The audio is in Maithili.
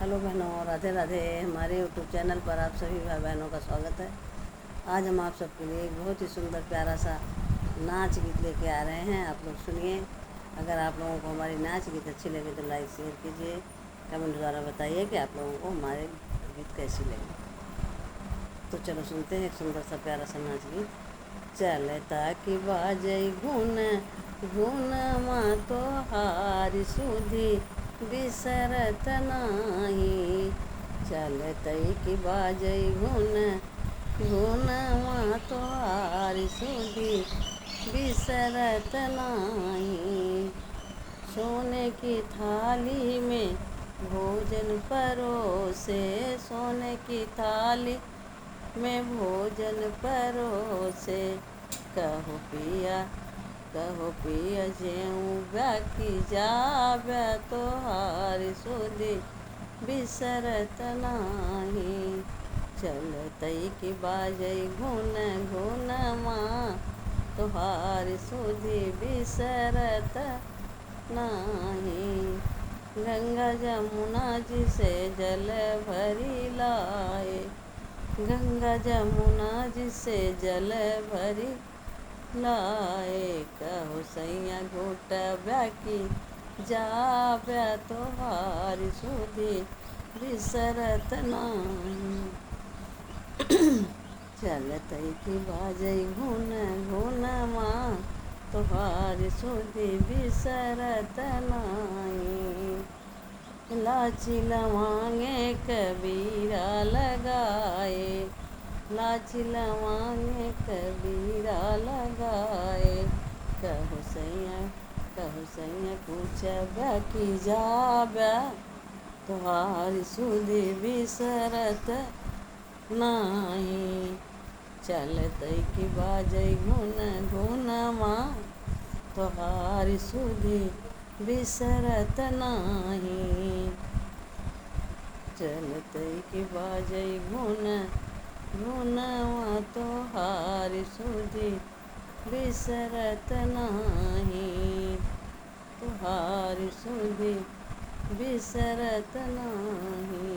हेलो बहनों, राधे राधे। हमारे यूट्यूब चैनल पर आप सभी भाई बहनों का स्वागत है। आज हम आप सबके लिए एक बहुत ही सुंदर प्यारा सा नाच गीत लेके आ रहे हैं। आप लोग सुनिए। अगर आप लोगों को हमारी नाच गीत अच्छी लगे तो लाइक शेयर कीजिए, कमेंट द्वारा बताइए कि आप लोगों को हमारे गीत कैसी लगे। तो चलो सुनते हैं एक सुंदर सा प्यारा सा नाच गीत। चलता कि बाजई गुन गुन मा तो हारी सुधी बिसरत नाही। चलतई कि बाजई गुन गुन मा तो हारी सुधी बिसरत नाही। सोने की थाली में भोजन परोसे, सोने की थाली में भोजन परोसे। कहो पिया जेऊ बाकी जावे तोहारी सुधी बिसरत नाही। चलतई कि बाजई गुन गुन माँ तोहारी सुधी बिसरत नाही। गंगा जमुना जी से जल भरी लाए, गंगा जमुना जी से जल भरी लाए। कहो सैया घोट ब्याकी जाव्या तोहारी सुधी बिसरत नाही। चलतई कि बाजई गुन गुन माँ तोहारी सुधी बिसरत नाही। लाची लवांगे कबीरा लगाए, लाची लवांगे कबीरा लगाए। कहो सैया कुछ बाकी जाव्या तोहारी सुधी बिसरत नाही। चलतई कि बाजई गुन गुन माँ तोहारी सुधी बिसरत नाही। चलतई कि बाजई गुन गुन माँ तोहारी सुधी बिसरत नाही। तोहारी सुधी बिसरत नाही।